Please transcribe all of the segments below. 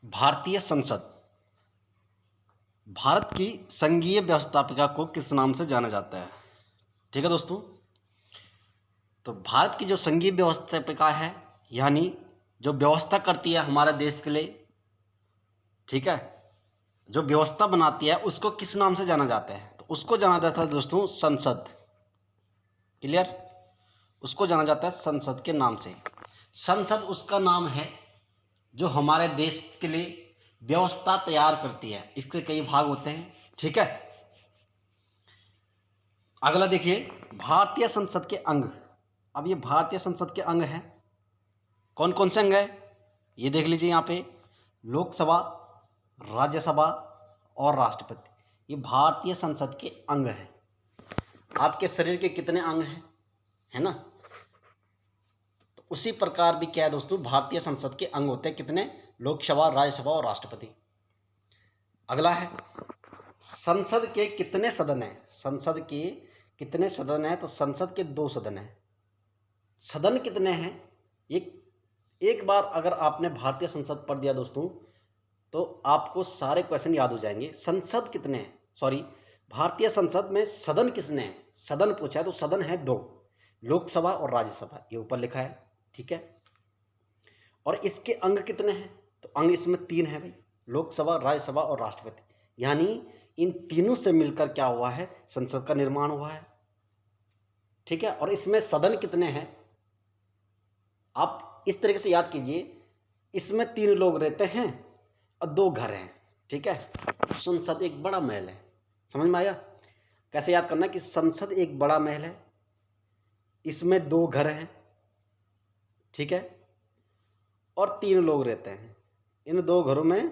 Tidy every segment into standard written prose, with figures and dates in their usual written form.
भारतीय संसद भारत की संघीय व्यवस्थापिका को किस नाम से जाना जाता है? ठीक है दोस्तों, तो भारत की जो संघीय व्यवस्थापिका है, यानी जो व्यवस्था करती है हमारे देश के लिए, ठीक है, जो व्यवस्था बनाती है, उसको किस नाम से जाना जाता है? तो उसको जाना जाता है दोस्तों संसद। क्लियर? उसको जाना जाता है संसद के नाम से। संसद उसका नाम है जो हमारे देश के लिए व्यवस्था तैयार करती है। इसके कई भाग होते हैं, ठीक है। अगला देखिए, भारतीय संसद के अंग। अब ये भारतीय संसद के अंग हैं, कौन कौन से अंग है ये देख लीजिए यहाँ पे। लोकसभा, राज्यसभा और राष्ट्रपति, ये भारतीय संसद के अंग हैं। आपके शरीर के कितने अंग हैं, है ना? तो उसी प्रकार भी क्या है दोस्तों, भारतीय संसद के अंग होते हैं कितने? लोकसभा, राज्यसभा और राष्ट्रपति। अगला है, संसद के कितने सदन हैं? संसद के कितने सदन हैं? तो संसद के 2 सदन हैं। सदन कितने हैं? एक बार अगर आपने भारतीय संसद पढ़ दिया दोस्तों, तो आपको सारे क्वेश्चन याद हो जाएंगे। संसद कितने हैं, सॉरी, भारतीय संसद में सदन कितने हैं? सदन पूछा है तो सदन है 2, लोकसभा और राज्यसभा, ये ऊपर लिखा है, ठीक है। और इसके अंग कितने हैं? तो अंग इसमें 3 है भाई, लोकसभा, राज्यसभा और राष्ट्रपति। यानी इन तीनों से मिलकर क्या हुआ है? संसद का निर्माण हुआ है, ठीक है। और इसमें सदन कितने हैं? आप इस तरीके से याद कीजिए, इसमें 3 लोग रहते हैं और 2 घर हैं, ठीक है। संसद एक बड़ा महल है, समझ में आया? कैसे याद करना कि संसद एक बड़ा महल है, इसमें 2 घर हैं, ठीक है, और 3 लोग रहते हैं। इन 2 घरों में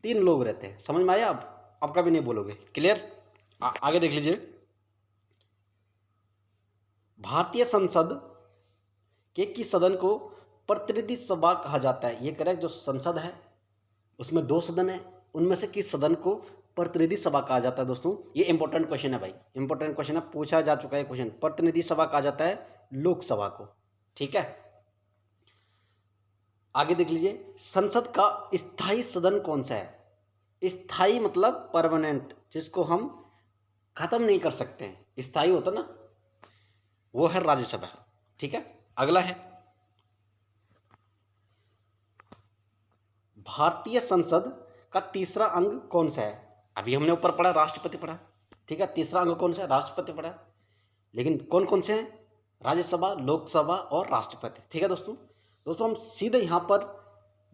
3 लोग रहते हैं, समझ में आया? अब कभी नहीं बोलोगे। क्लियर? आगे देख लीजिए, भारतीय संसद के किस सदन को प्रतिनिधि सभा कहा जाता है? ये करेक्ट, जो संसद है उसमें 2 सदन है, उनमें से किस सदन को प्रतिनिधि सभा कहा जाता है? दोस्तों ये इंपॉर्टेंट क्वेश्चन है भाई, इंपॉर्टेंट क्वेश्चन है, पूछा जा चुका है क्वेश्चन। प्रतिनिधि सभा कहा जाता है लोकसभा को, ठीक है। आगे देख लीजिए, संसद का स्थायी सदन कौन सा है? स्थायी मतलब परमानेंट, जिसको हम खत्म नहीं कर सकते हैं, स्थायी होता ना, वो है राज्यसभा, ठीक है। अगला है, भारतीय संसद का तीसरा अंग कौन सा है? अभी हमने ऊपर पढ़ा राष्ट्रपति पढ़ा, ठीक है। तीसरा अंग कौन सा है? राष्ट्रपति पढ़ा, लेकिन कौन कौन से हैं? राज्यसभा, लोकसभा और राष्ट्रपति, ठीक है दोस्तों हम सीधे यहाँ पर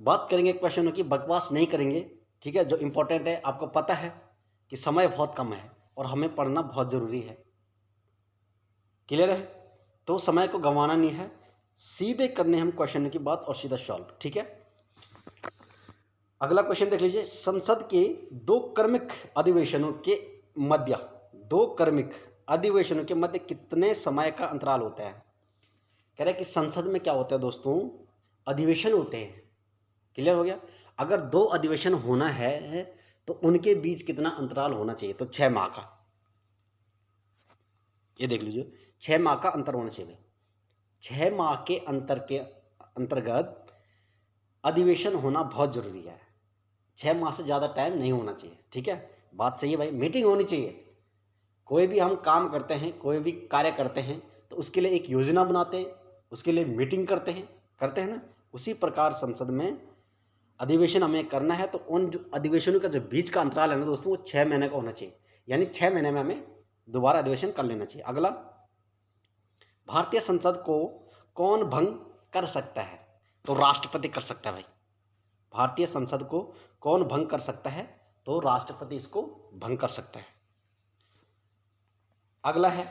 बात करेंगे क्वेश्चनों की, बकवास नहीं करेंगे, ठीक है। जो इंपॉर्टेंट है, आपको पता है कि समय बहुत कम है और हमें पढ़ना बहुत ज़रूरी है। क्लियर है? तो समय को गंवाना नहीं है, सीधे करने हम क्वेश्चन की बात और सीधा सॉल्व, ठीक है। अगला क्वेश्चन देख लीजिए, संसद के 2 क्रमिक अधिवेशनों के मध्य 2 क्रमिक अधिवेशनों के मध्य कितने समय का अंतराल होता है? कह रहे हैं कि संसद में क्या होता है दोस्तों, अधिवेशन होते हैं। क्लियर हो गया? अगर 2 अधिवेशन होना है तो उनके बीच कितना अंतराल होना चाहिए? तो 6 माह का, ये देख लीजिए, 6 माह का अंतर होना चाहिए। 6 माह के अंतर के अंतर्गत अधिवेशन होना बहुत जरूरी है। 6 माह से ज़्यादा टाइम नहीं होना चाहिए, ठीक है। बात सही है भाई, मीटिंग होनी चाहिए। कोई भी हम काम करते हैं, कोई भी कार्य करते हैं, तो उसके लिए एक योजना बनाते हैं, उसके लिए मीटिंग करते हैं ना। उसी प्रकार संसद में अधिवेशन हमें करना है, तो उन जो अधिवेशनों का जो बीच का अंतराल है ना दोस्तों, वो 6 महीने का होना चाहिए। यानी 6 महीने में हमें दोबारा अधिवेशन कर लेना चाहिए। अगला, भारतीय संसद को कौन भंग कर सकता है? तो राष्ट्रपति कर सकता है भाई। भारतीय संसद को कौन भंग कर सकता है? तो राष्ट्रपति इसको भंग कर सकता है। अगला है,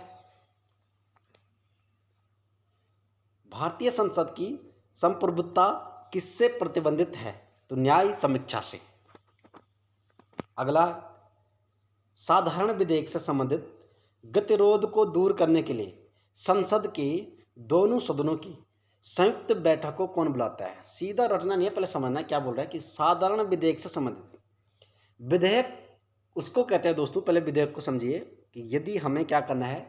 भारतीय संसद की संप्रभुता किससे प्रतिबंधित है? तो न्याय समीक्षा से। अगला, साधारण विधेयक से संबंधित गतिरोध को दूर करने के लिए संसद के दोनों सदनों की संयुक्त बैठक को कौन बुलाता है? सीधा रटना नहीं है, पहले समझना है क्या बोल रहा है कि साधारण विधेयक से संबंधित। विधेयक उसको कहते हैं दोस्तों, पहले विधेयक को समझिए कि यदि हमें क्या करना है,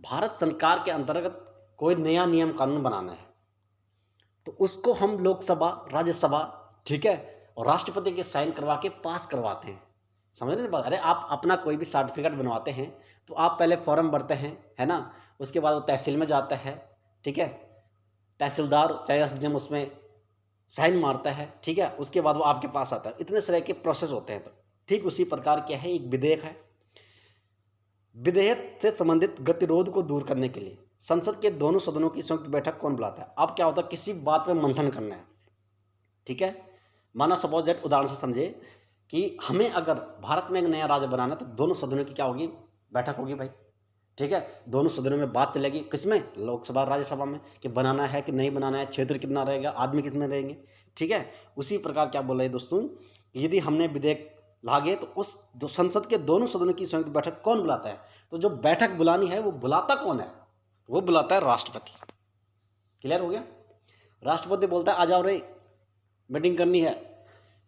भारत सरकार के अंतर्गत कोई नया नियम कानून बनाना है, तो उसको हम लोकसभा, राज्यसभा ठीक है, और राष्ट्रपति के साइन करवा के पास करवाते हैं। समझ रहे बात? अरे आप अपना कोई भी सर्टिफिकेट बनवाते हैं तो आप पहले फॉर्म भरते हैं, है ना, उसके बाद वो तहसील में जाता है, ठीक है, तहसीलदार चाहे एसडीएम उसमें साइन मारता है, ठीक है, उसके बाद वो आपके पास आता है। इतने सारे के प्रोसेस होते हैं। तो ठीक उसी प्रकार क्या है, एक विधेयक है। विधेयक से संबंधित गतिरोध को दूर करने के लिए संसद के दोनों सदनों की संयुक्त बैठक कौन बुलाता है? अब क्या होता है, किसी बात पे मंथन करना है, ठीक है, माना सपोज दैट, उदाहरण से समझे कि हमें अगर भारत में एक नया राज्य बनाना है तो दोनों सदनों की क्या होगी, बैठक होगी भाई, ठीक है, दोनों सदनों में बात चलेगी, किसमें, लोकसभा राज्यसभा में, कि बनाना है कि नहीं बनाना है, क्षेत्र कितना रहेगा, आदमी कितने रहेंगे, ठीक है। उसी प्रकार क्या बोल रहे हैं दोस्तों, यदि हमने विधेयक लागे तो उस जो संसद के दोनों सदनों की संयुक्त बैठक कौन बुलाता है? तो जो बैठक बुलानी है वो बुलाता कौन है? वो बुलाता है राष्ट्रपति। क्लियर हो गया? राष्ट्रपति बोलता है आ जाओ रे, मीटिंग करनी है,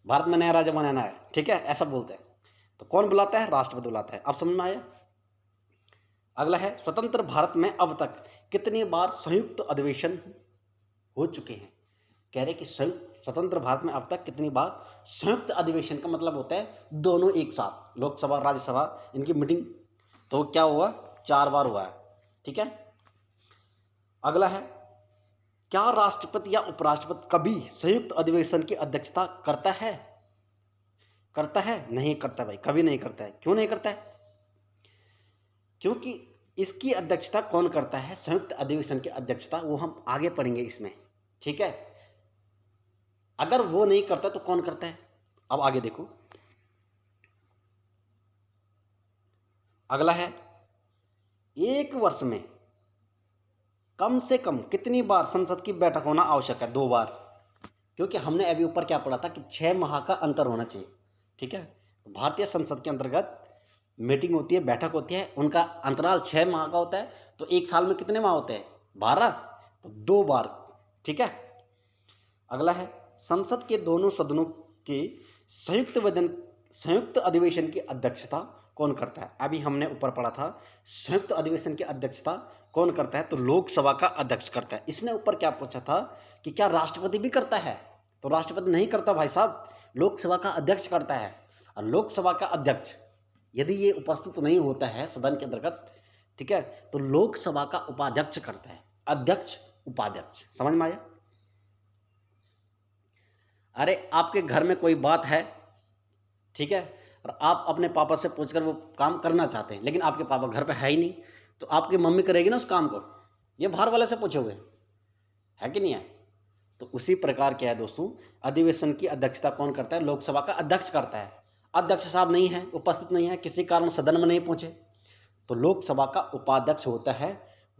भारत में नया राज्य बनाना है, ठीक है, ऐसा बोलते हैं। तो कौन बुलाता है? राष्ट्रपति बुलाता है। अब समझ में आया? अगला है, स्वतंत्र भारत में अब तक कितनी बार संयुक्त अधिवेशन हो चुके हैं? कह रहे कि स्वतंत्र भारत में अब तक कितनी बार संयुक्त अधिवेशन, का मतलब होता है दोनों एक साथ, लोकसभा राज्यसभा इनकी मीटिंग, तो क्या हुआ, 4 बार हुआ है, ठीक है। अगला है, क्या राष्ट्रपति या उपराष्ट्रपति कभी संयुक्त अधिवेशन की अध्यक्षता करता है? करता है? नहीं करता भाई, कभी नहीं करता है। क्यों नहीं करता है? क्योंकि इसकी अध्यक्षता कौन करता है, संयुक्त अधिवेशन की अध्यक्षता, वो हम आगे पढ़ेंगे इसमें, ठीक है। अगर वो नहीं करता तो कौन करता है? अब आगे देखो। अगला है, एक वर्ष में कम से कम कितनी बार संसद की बैठक होना आवश्यक है? 2 बार, क्योंकि हमने अभी ऊपर क्या पढ़ा था कि 6 माह का अंतर होना चाहिए, ठीक है। तो भारतीय संसद के अंतर्गत मीटिंग होती है, बैठक होती है, उनका अंतराल 6 माह का होता है। तो एक साल में कितने माह होते हैं? 12, तो 2 बार, ठीक है। अगला है, संसद के दोनों सदनों के संयुक्त अधिवेशन की अध्यक्षता कौन करता है? अभी हमने ऊपर पढ़ा था, संयुक्त अधिवेशन की अध्यक्षता कौन करता है? तो लोकसभा का अध्यक्ष करता है। इसने ऊपर क्या पूछा था कि क्या राष्ट्रपति भी करता है? तो राष्ट्रपति नहीं करता भाई साहब, लोकसभा का अध्यक्ष करता है। और लोकसभा का अध्यक्ष यदि ये उपस्थित नहीं होता है सदन के अंतर्गत, ठीक है, तो लोकसभा का उपाध्यक्ष करता है, अध्यक्ष उपाध्यक्ष। समझ में आया? अरे आपके घर में कोई बात है, ठीक है, और आप अपने पापा से पूछकर वो काम करना चाहते हैं, लेकिन आपके पापा घर पे है ही नहीं, तो आपकी मम्मी करेगी ना उस काम को, ये बाहर वाले से पूछोगे, है कि नहीं है? तो उसी प्रकार क्या है दोस्तों, अधिवेशन की अध्यक्षता कौन करता है? लोकसभा का अध्यक्ष करता है। अध्यक्ष साहब नहीं है, उपस्थित नहीं है, किसी कारण सदन में नहीं पहुंचे, तो लोकसभा का उपाध्यक्ष होता है,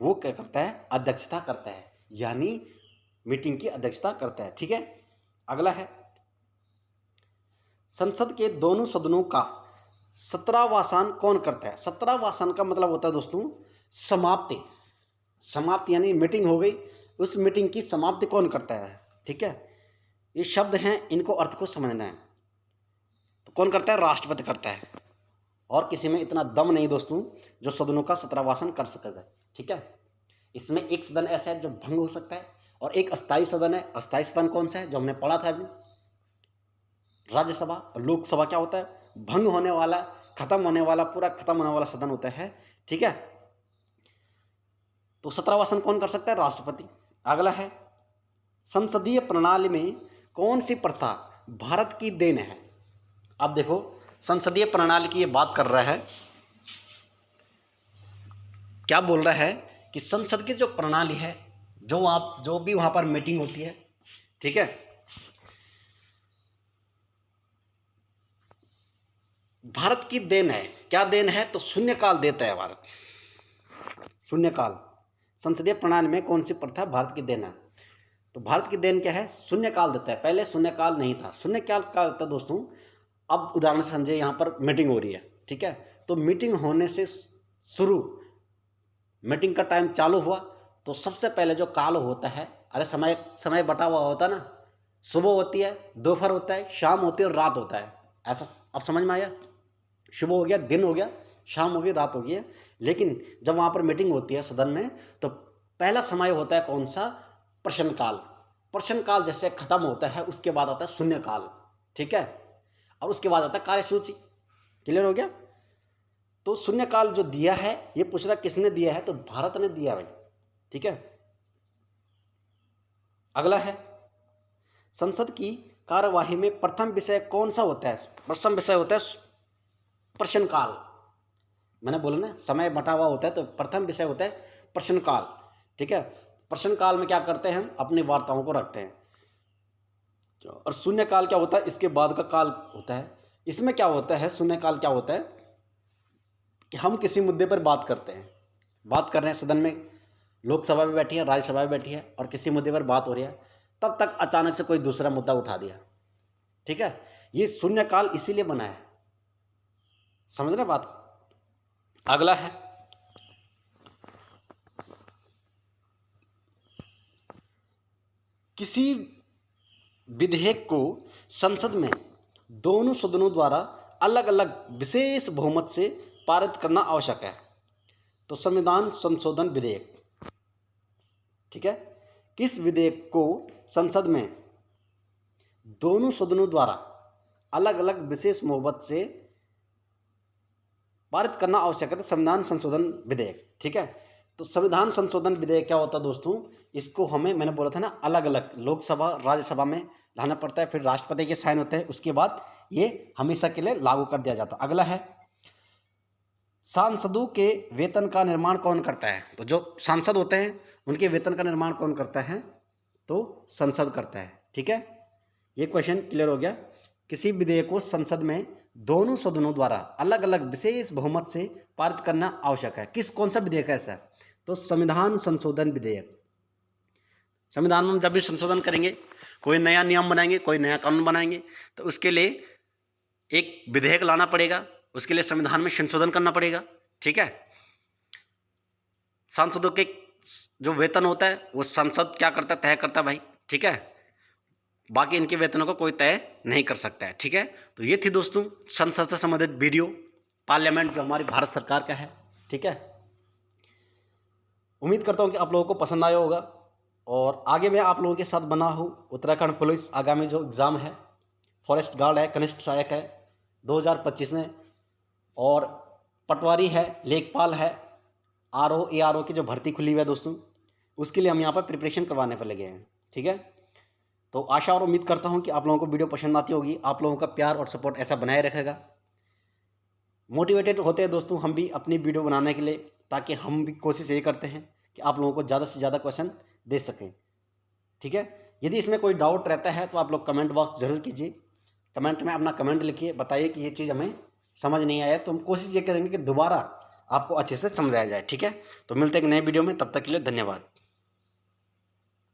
वो क्या करता है? अध्यक्षता करता है, यानी मीटिंग की अध्यक्षता करता है, ठीक है। अगला है, संसद के दोनों सदनों का 17वां कौन करता है? 17वां का मतलब होता है दोस्तों समाप्ति। समाप्ति यानी मीटिंग हो गई, उस मीटिंग की समाप्ति कौन करता है, ठीक है। ये शब्द हैं, इनको अर्थ को समझना है। तो कौन करता है? राष्ट्रपति करता है। और किसी में इतना दम नहीं दोस्तों जो सदनों का 17वां कर सकेगा, ठीक है। इसमें एक सदन ऐसा है जो भंग हो सकता है, और एक अस्थायी सदन है। अस्थायी सदन कौन सा है? जो हमने पढ़ा था अभी, राज्यसभा। और लोकसभा क्या होता है? भंग होने वाला, खत्म होने वाला, पूरा खत्म होने वाला सदन होता है, ठीक है। तो 17वां कौन कर सकता है? राष्ट्रपति। अगला है, संसदीय प्रणाली में कौन सी प्रथा भारत की देन है? अब देखो, संसदीय प्रणाली की ये बात कर रहा है, क्या बोल रहा है कि संसद की जो प्रणाली है, जो भी वहां पर मीटिंग होती है, ठीक है, भारत की देन है। क्या देन है? तो शून्यकाल देता है भारत, शून्यकाल। संसदीय प्रणाली में कौन सी प्रथा भारत की देन है? तो भारत की देन क्या है? शून्यकाल देता है। पहले शून्यकाल नहीं था। शून्यकाल क्या होता है दोस्तों? अब उदाहरण से समझे, यहाँ पर मीटिंग हो रही है, ठीक है, तो मीटिंग होने से शुरू, मीटिंग का टाइम चालू हुआ तो सबसे पहले जो काल होता है, अरे समय बटा हुआ होता है ना, सुबह होती है, दोपहर होता है, शाम होती है और रात होता है। ऐसा अब समझ में आया? सुबह हो गया, दिन हो गया, शाम हो गई, रात हो गई है। लेकिन जब वहाँ पर मीटिंग होती है सदन में, तो पहला समय होता है कौन सा? प्रश्नकाल। प्रश्न काल जैसे खत्म होता है उसके बाद आता है शून्य काल, ठीक है, और उसके बाद आता है कार्यसूची। क्लियर हो गया। तो शून्य काल जो दिया है, ये पूछ रहा किसने दिया है, तो भारत ने दिया भाई, ठीक है। अगला है संसद की कार्यवाही में प्रथम विषय कौन सा होता है। प्रथम विषय होता है प्रश्नकाल। मैंने बोला ना समय बटा हुआ होता है, तो प्रथम विषय होता है प्रश्नकाल, ठीक है। प्रश्नकाल में क्या करते हैं, हम अपनी वार्ताओं को रखते हैं। और शून्य काल क्या होता है, इसके बाद का काल होता है। इसमें क्या होता है, शून्य काल क्या होता है कि हम किसी मुद्दे पर बात करते हैं, बात कर रहे हैं, सदन में लोकसभा भी बैठी है, राज्यसभा भी बैठी है, और किसी मुद्दे पर बात हो रही है, तब तक अचानक से कोई दूसरा मुद्दा उठा दिया, ठीक है। ये शून्य काल इसीलिए बना है, समझ रहे बात को। अगला है किसी विधेयक को संसद में दोनों सदनों द्वारा अलग अलग विशेष बहुमत से पारित करना आवश्यक है, तो संविधान संशोधन विधेयक, ठीक है। किस विधेयक को संसद में दोनों सदनों द्वारा अलग अलग विशेष बहुमत से पारित करना आवश्यक है, तो संविधान संशोधन विधेयक, ठीक है। तो संविधान संशोधन विधेयक क्या होता है दोस्तों, इसको हमें, मैंने बोला था ना, अलग अलग लोकसभा राज्यसभा में लाना पड़ता है, फिर राष्ट्रपति के साइन होते हैं, उसके बाद ये हमेशा के लिए लागू कर दिया जाता है। अगला है सांसदों के वेतन का निर्माण कौन करता है। तो जो सांसद होते हैं उनके वेतन का निर्माण कौन करता है, तो संसद करता है, ठीक है। ये क्वेश्चन क्लियर हो गया। किसी विधेयक को संसद में दोनों सदनों द्वारा अलग अलग विशेष बहुमत से पारित करना आवश्यक है। कौन सा विधेयक है ऐसा, तो संविधान संशोधन विधेयक। संविधान में जब भी संशोधन करेंगे, कोई नया नियम बनाएंगे, कोई नया कानून बनाएंगे, तो उसके लिए एक विधेयक लाना पड़ेगा, उसके लिए संविधान में संशोधन करना पड़ेगा, ठीक है। सांसदों के जो वेतन होता है वो संसद क्या करता है, तय करता है भाई, ठीक है। बाकी इनके वेतनों को कोई तय नहीं कर सकता है, ठीक है। तो ये थी दोस्तों संसद से संबंधित वीडियो, पार्लियामेंट जो हमारी भारत सरकार का है, ठीक है। उम्मीद करता हूँ कि आप लोगों को पसंद आया होगा, और आगे मैं आप लोगों के साथ बना हूँ उत्तराखंड पुलिस आगामी जो एग्ज़ाम है, फॉरेस्ट गार्ड है, कनिष्ठ सहायक है 2025 में, और पटवारी है, लेखपाल है, आरओ एआरओ की जो भर्ती खुली हुई है दोस्तों, उसके लिए हम यहाँ पर प्रिपरेशन करवाने पर लगे हैं, ठीक है। तो आशा और उम्मीद करता हूँ कि आप लोगों को वीडियो पसंद आती होगी, आप लोगों का प्यार और सपोर्ट ऐसा बनाए रखेगा। मोटिवेटेड होते हैं दोस्तों हम भी अपनी वीडियो बनाने के लिए, ताकि हम भी कोशिश ये करते हैं कि आप लोगों को ज़्यादा से ज़्यादा क्वेश्चन दे सकें, ठीक है। यदि इसमें कोई डाउट रहता है तो आप लोग कमेंट बॉक्स जरूर कीजिए, कमेंट में अपना कमेंट लिखिए, बताइए कि ये चीज़ हमें समझ नहीं आया, तो हम कोशिश ये करेंगे कि दोबारा आपको अच्छे से समझाया जाए, ठीक है। तो मिलते हैं एक नए वीडियो में, तब तक के लिए धन्यवाद।